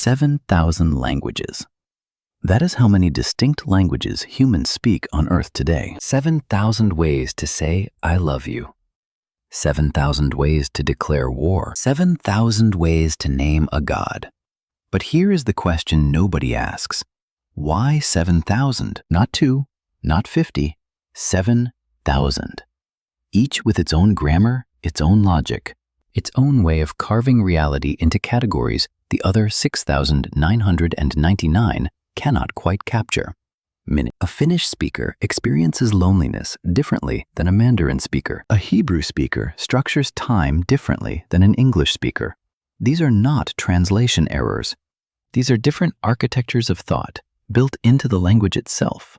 7,000 languages. That is how many distinct languages humans speak on Earth today. 7,000 ways to say, I love you. 7,000 ways to declare war. 7,000 ways to name a god. But here is the question nobody asks. Why 7,000? Not 2, not 50, 7,000. Each with its own grammar, its own logic, its own way of carving reality into categories the other 6,999 cannot quite capture. A Finnish speaker experiences loneliness differently than a Mandarin speaker. A Hebrew speaker structures time differently than an English speaker. These are not translation errors. These are different architectures of thought built into the language itself.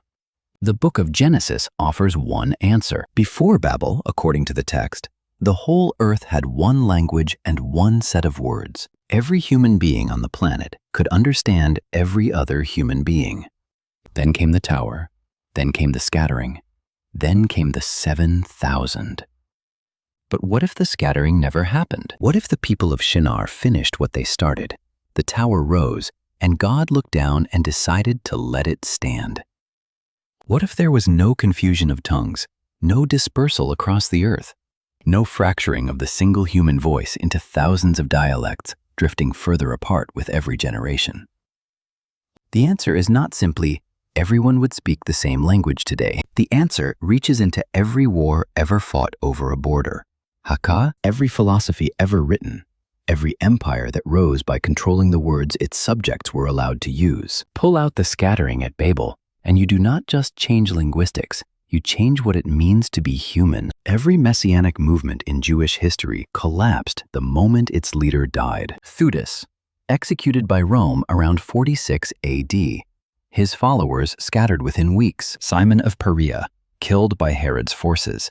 The book of Genesis offers one answer. Before Babel, according to the text, the whole earth had one language and one set of words. Every human being on the planet could understand every other human being. Then came the tower, then came the scattering, then came the 7,000. But what if the scattering never happened? What if the people of Shinar finished what they started? The tower rose, and God looked down and decided to let it stand. What if there was no confusion of tongues, no dispersal across the earth, no fracturing of the single human voice into thousands of dialects, drifting further apart with every generation? The answer is not simply, everyone would speak the same language today. The answer reaches into every war ever fought over a border. Haka, every philosophy ever written, every empire that rose by controlling the words its subjects were allowed to use. Pull out the scattering at Babel, and you do not just change linguistics, you change what it means to be human. Every messianic movement in Jewish history collapsed the moment its leader died. Theudas, executed by Rome around 46 AD. His followers scattered within weeks. Simon of Perea, killed by Herod's forces.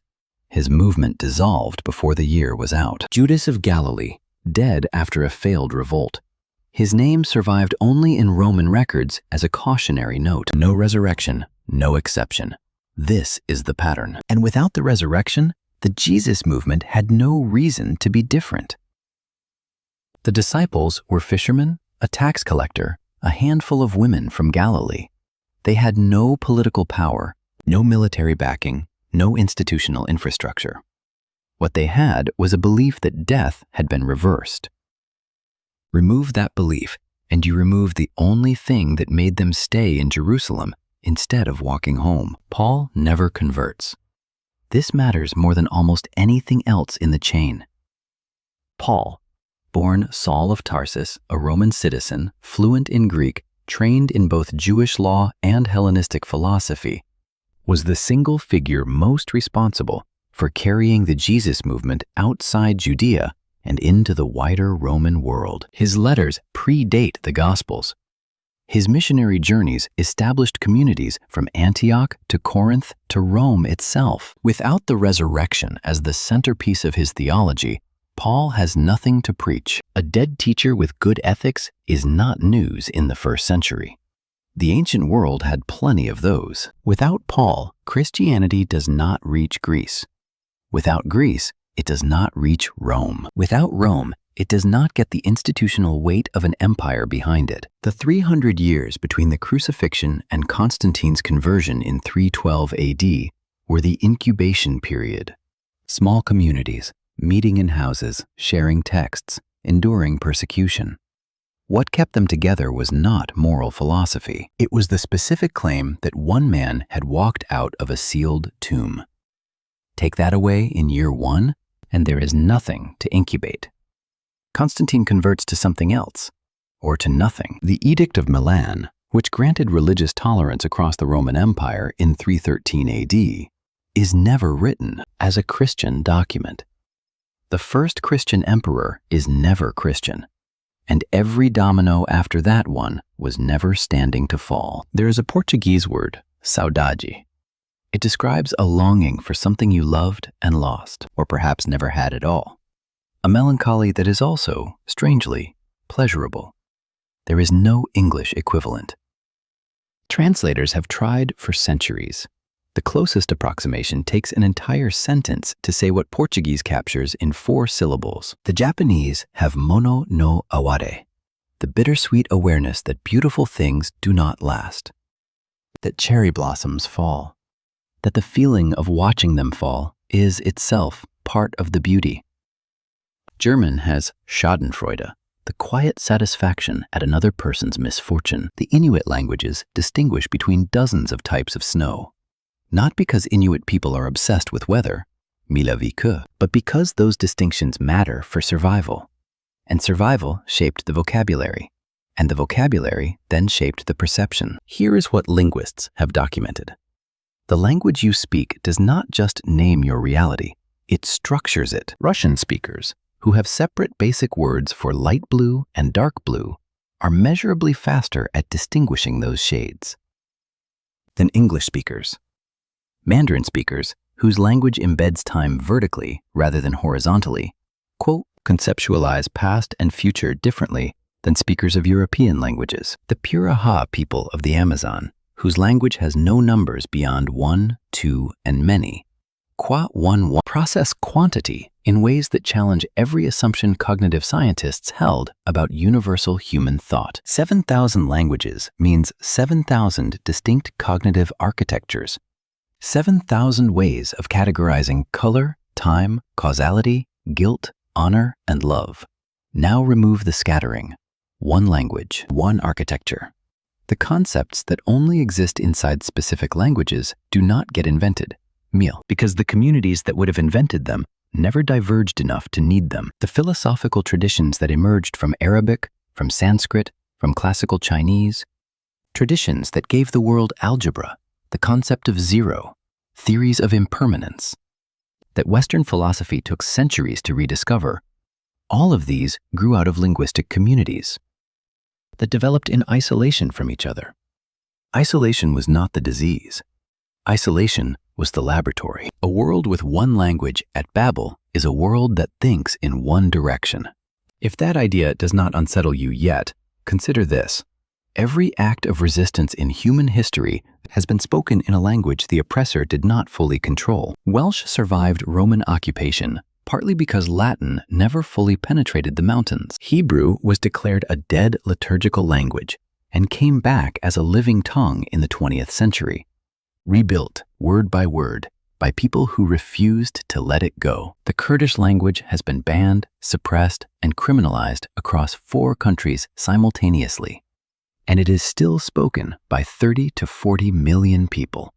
His movement dissolved before the year was out. Judas of Galilee, dead after a failed revolt. His name survived only in Roman records as a cautionary note. No resurrection, no exception. This is the pattern. And without the resurrection, the Jesus movement had no reason to be different. The disciples were fishermen, a tax collector, a handful of women from Galilee. They had no political power, no military backing, no institutional infrastructure. What they had was a belief that death had been reversed. Remove that belief, and you remove the only thing that made them stay in Jerusalem instead of walking home. Paul never converts. This matters more than almost anything else in the chain. Paul, born Saul of Tarsus, a Roman citizen, fluent in Greek, trained in both Jewish law and Hellenistic philosophy, was the single figure most responsible for carrying the Jesus movement outside Judea and into the wider Roman world. His letters predate the Gospels. His missionary journeys established communities from Antioch to Corinth to Rome itself. Without the resurrection as the centerpiece of his theology, Paul has nothing to preach. A dead teacher with good ethics is not news in the first century. The ancient world had plenty of those. Without Paul, Christianity does not reach Greece. Without Greece, it does not reach Rome. Without Rome, it does not get the institutional weight of an empire behind it. The 300 years between the crucifixion and Constantine's conversion in 312 AD were the incubation period. Small communities, meeting in houses, sharing texts, enduring persecution. What kept them together was not moral philosophy. It was the specific claim that one man had walked out of a sealed tomb. Take that away in year one, and there is nothing to incubate. Constantine converts to something else, or to nothing. The Edict of Milan, which granted religious tolerance across the Roman Empire in 313 AD, is never written as a Christian document. The first Christian emperor is never Christian, and every domino after that one was never standing to fall. There is a Portuguese word, saudade. It describes a longing for something you loved and lost, or perhaps never had at all. A melancholy that is also, strangely, pleasurable. There is no English equivalent. Translators have tried for centuries. The closest approximation takes an entire sentence to say what Portuguese captures in 4 syllables. The Japanese have mono no aware. the bittersweet awareness that beautiful things do not last, that cherry blossoms fall, that the feeling of watching them fall is itself part of the beauty. German has Schadenfreude, the quiet satisfaction at another person's misfortune. The Inuit languages distinguish between dozens of types of snow, not because Inuit people are obsessed with weather, mila vie que, but because those distinctions matter for survival. And survival shaped the vocabulary, and the vocabulary then shaped the perception. Here is what linguists have documented. The language you speak does not just name your reality, it structures it. Russian speakers, who have separate basic words for light blue and dark blue, are measurably faster at distinguishing those shades than English speakers. Mandarin speakers, whose language embeds time vertically rather than horizontally, quote, conceptualize past and future differently than speakers of European languages. The Puraha people of the Amazon, whose language has no numbers beyond 1, 2, and many, process quantity in ways that challenge every assumption cognitive scientists held about universal human thought. 7,000 languages means 7,000 distinct cognitive architectures, 7,000 ways of categorizing color, time, causality, guilt, honor, and love. Now remove the scattering. One language, one architecture. The concepts that only exist inside specific languages do not get invented, because the communities that would have invented them never diverged enough to need them. The philosophical traditions that emerged from Arabic, from Sanskrit, from classical Chinese, traditions that gave the world algebra, the concept of zero, theories of impermanence, that Western philosophy took centuries to rediscover, all of these grew out of linguistic communities that developed in isolation from each other. Isolation was not the disease. Isolation was the laboratory. A world with one language at Babel is a world that thinks in one direction. If that idea does not unsettle you yet, consider this. Every act of resistance in human history has been spoken in a language the oppressor did not fully control. Welsh survived Roman occupation partly because Latin never fully penetrated the mountains. Hebrew was declared a dead liturgical language and came back as a living tongue in the 20th century, rebuilt word by word by people who refused to let it go. The Kurdish language has been banned, suppressed, and criminalized across 4 countries simultaneously, and it is still spoken by 30 to 40 million people.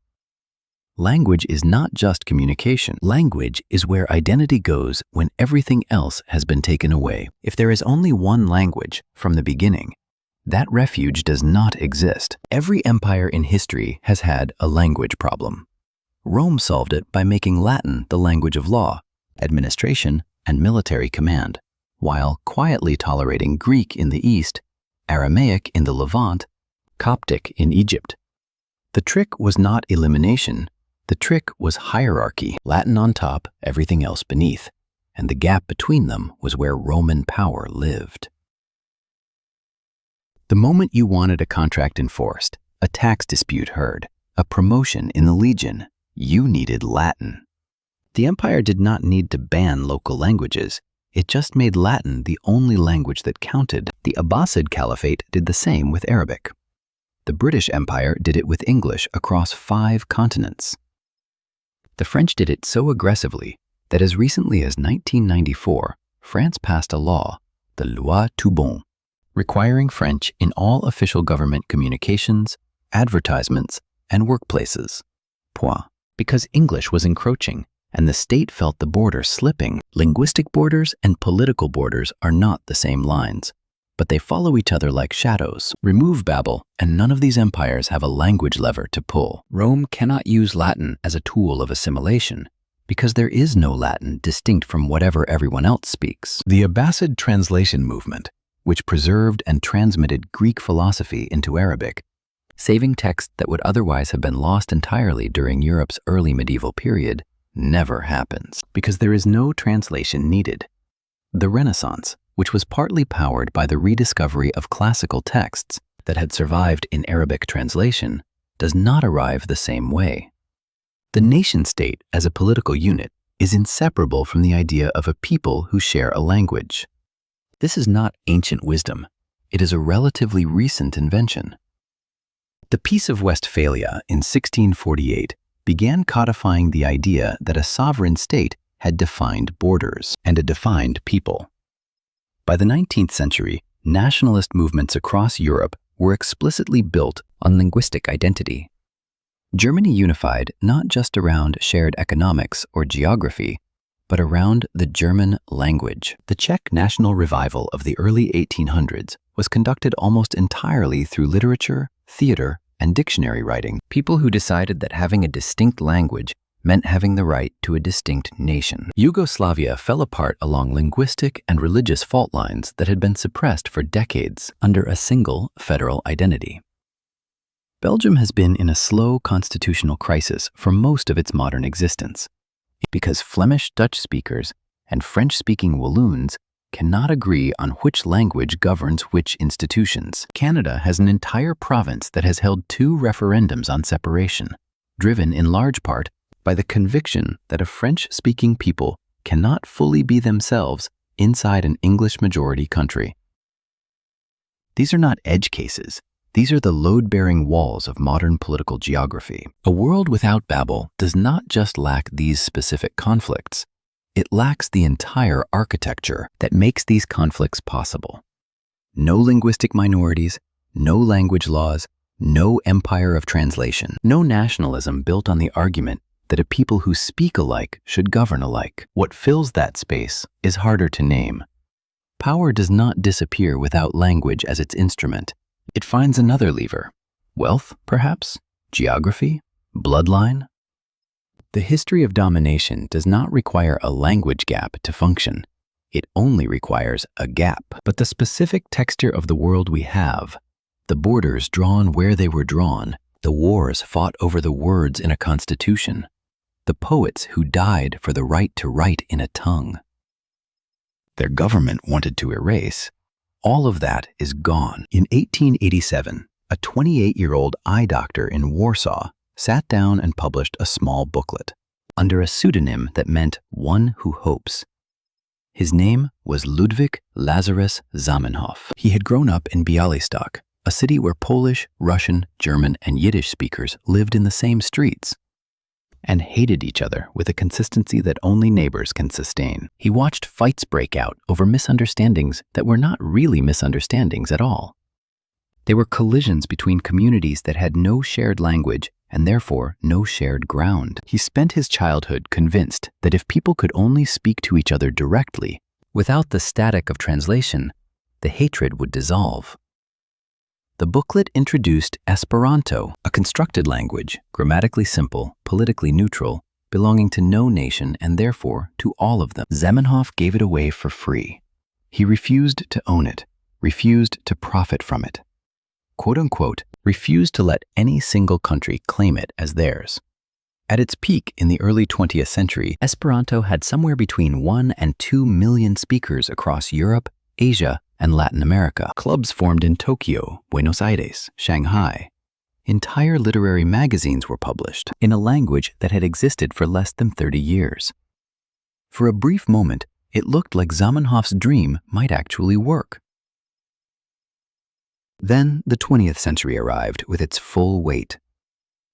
Language is not just communication. Language is where identity goes when everything else has been taken away. If there is only one language from the beginning, that refuge does not exist. Every empire in history has had a language problem. Rome solved it by making Latin the language of law, administration, and military command, while quietly tolerating Greek in the East, Aramaic in the Levant, Coptic in Egypt. The trick was not elimination. The trick was hierarchy, Latin on top, everything else beneath, and the gap between them was where Roman power lived. The moment you wanted a contract enforced, a tax dispute heard, a promotion in the legion, you needed Latin. The empire did not need to ban local languages, it just made Latin the only language that counted. The Abbasid Caliphate did the same with Arabic. The British Empire did it with English across 5 continents. The French did it so aggressively that as recently as 1994, France passed a law, the Loi Toubon, requiring French in all official government communications, advertisements, and workplaces. Because English was encroaching and the state felt the border slipping. Linguistic borders and political borders are not the same lines, but they follow each other like shadows. Remove Babel, and none of these empires have a language lever to pull. Rome cannot use Latin as a tool of assimilation, because there is no Latin distinct from whatever everyone else speaks. The Abbasid translation movement, which preserved and transmitted Greek philosophy into Arabic, saving texts that would otherwise have been lost entirely during Europe's early medieval period, never happens, because there is no translation needed. The Renaissance, which was partly powered by the rediscovery of classical texts that had survived in Arabic translation, does not arrive the same way. The nation-state as a political unit is inseparable from the idea of a people who share a language. This is not ancient wisdom. it is a relatively recent invention. The Peace of Westphalia in 1648 began codifying the idea that a sovereign state had defined borders and a defined people. By the 19th century, nationalist movements across Europe were explicitly built on linguistic identity. Germany unified not just around shared economics or geography, but around the German language. The Czech national revival of the early 1800s was conducted almost entirely through literature, theater, and dictionary writing. People who decided that having a distinct language meant having the right to a distinct nation. Yugoslavia fell apart along linguistic and religious fault lines that had been suppressed for decades under a single federal identity. Belgium has been in a slow constitutional crisis for most of its modern existence, because Flemish Dutch speakers and French-speaking Walloons cannot agree on which language governs which institutions. Canada has an entire province that has held 2 referendums on separation, driven in large part by the conviction that a French-speaking people cannot fully be themselves inside an English-majority country. These are not edge cases. These are the load-bearing walls of modern political geography. A world without Babel does not just lack these specific conflicts. It lacks the entire architecture that makes these conflicts possible. No linguistic minorities, no language laws, no empire of translation, no nationalism built on the argument that a people who speak alike should govern alike. What fills that space is harder to name. Power does not disappear without language as its instrument. It finds another lever. Wealth, perhaps? Geography? Bloodline? The history of domination does not require a language gap to function. It only requires a gap. But the specific texture of the world we have, the borders drawn where they were drawn, the wars fought over the words in a constitution, the poets who died for the right to write in a tongue, their government wanted to erase, all of that is gone. In 1887, a 28-year-old eye doctor in Warsaw sat down and published a small booklet under a pseudonym that meant one who hopes. His name was Ludwig Lazarus Zamenhof. He had grown up in Białystok, a city where Polish, Russian, German, and Yiddish speakers lived in the same streets and hated each other with a consistency that only neighbors can sustain. He watched fights break out over misunderstandings that were not really misunderstandings at all. They were collisions between communities that had no shared language and therefore no shared ground. He spent his childhood convinced that if people could only speak to each other directly, without the static of translation, the hatred would dissolve. The booklet introduced Esperanto, a constructed language, grammatically simple, politically neutral, belonging to no nation and therefore to all of them. Zamenhof gave it away for free. He refused to own it, refused to profit from it. Quote-unquote, refused to let any single country claim it as theirs. At its peak in the early 20th century, Esperanto had somewhere between 1 and 2 million speakers across Europe, Asia, and Latin America. Clubs formed in Tokyo, Buenos Aires, Shanghai. Entire literary magazines were published in a language that had existed for less than 30 years. For a brief moment, it looked like Zamenhof's dream might actually work. Then the 20th century arrived with its full weight.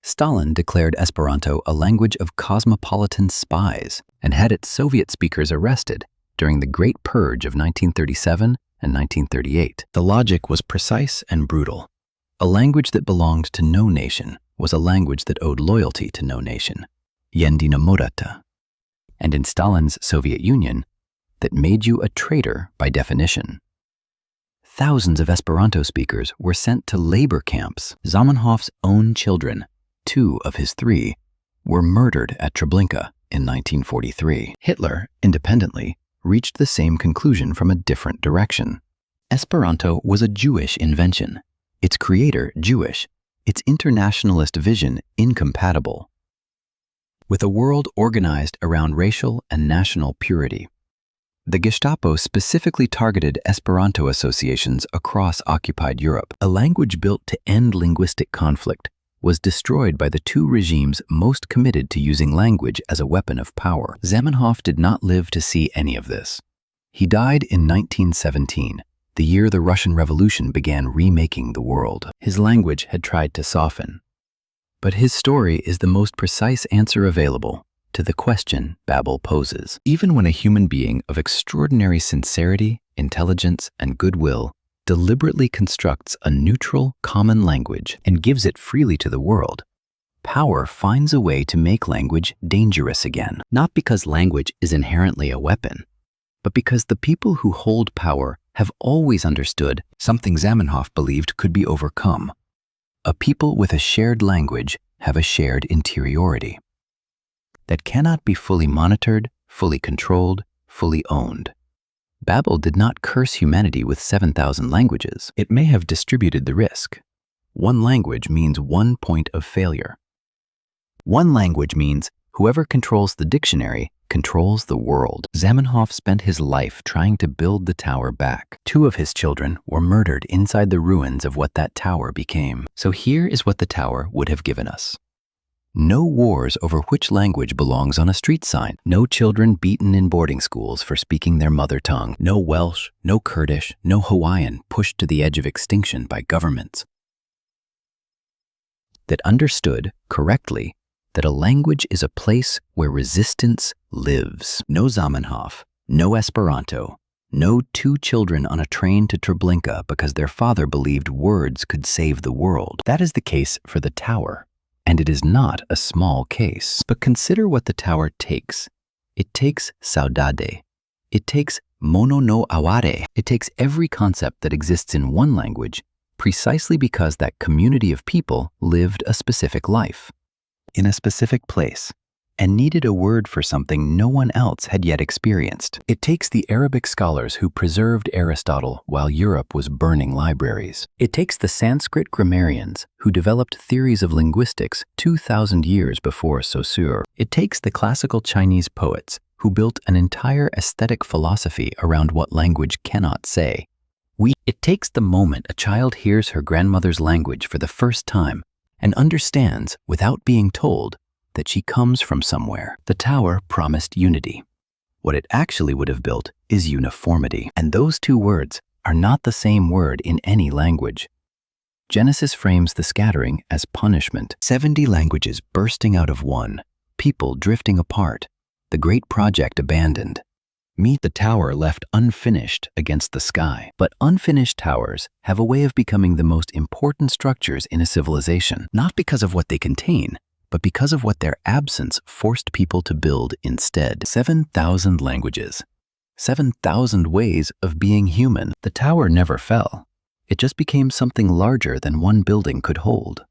Stalin declared Esperanto a language of cosmopolitan spies and had its Soviet speakers arrested during the Great Purge of 1937 and 1938. The logic was precise and brutal. A language that belonged to no nation was a language that owed loyalty to no nation, Yendina Morata. And in Stalin's Soviet Union, that made you a traitor by definition. Thousands of Esperanto speakers were sent to labor camps. Zamenhof's own children, 2 of his 3, were murdered at Treblinka in 1943. Hitler, independently, reached the same conclusion from a different direction. Esperanto was a Jewish invention, its creator Jewish, its internationalist vision incompatible with a world organized around racial and national purity. The Gestapo specifically targeted Esperanto associations across occupied Europe. A language built to end linguistic conflict was destroyed by the 2 regimes most committed to using language as a weapon of power. Zamenhof did not live to see any of this. He died in 1917, the year the Russian Revolution began remaking the world. His language had tried to soften. But his story is the most precise answer available to the question Babel poses. Even when a human being of extraordinary sincerity, intelligence, and goodwill deliberately constructs a neutral, common language and gives it freely to the world, power finds a way to make language dangerous again. Not because language is inherently a weapon, but because the people who hold power have always understood something Zamenhof believed could be overcome. A people with a shared language have a shared interiority that cannot be fully monitored, fully controlled, fully owned. Babel did not curse humanity with 7,000 languages. It may have distributed the risk. One language means one point of failure. One language means whoever controls the dictionary controls the world. Zamenhof spent his life trying to build the tower back. 2 of his children were murdered inside the ruins of what that tower became. So here is what the tower would have given us. No wars over which language belongs on a street sign. No children beaten in boarding schools for speaking their mother tongue. No Welsh, no Kurdish, no Hawaiian pushed to the edge of extinction by governments that understood correctly that a language is a place where resistance lives. No Zamenhof, no Esperanto, no 2 children on a train to Treblinka because their father believed words could save the world. That is the case for the tower. And it is not a small case. But consider what the tower takes. It takes saudade. It takes mono no aware. It takes every concept that exists in one language precisely because that community of people lived a specific life, in a specific place, and needed a word for something no one else had yet experienced. It takes the Arabic scholars who preserved Aristotle while Europe was burning libraries. It takes the Sanskrit grammarians who developed theories of linguistics 2,000 years before Saussure. It takes the classical Chinese poets who built an entire aesthetic philosophy around what language cannot say. It takes the moment a child hears her grandmother's language for the first time and understands, without being told, that she comes from somewhere. The tower promised unity. What it actually would have built is uniformity. And those 2 words are not the same word in any language. Genesis frames the scattering as punishment. 70 languages bursting out of one, people drifting apart, the great project abandoned. Meet the tower left unfinished against the sky. But unfinished towers have a way of becoming the most important structures in a civilization, not because of what they contain, but because of what their absence forced people to build instead. 7,000 languages, 7,000 ways of being human. The tower never fell. It just became something larger than one building could hold.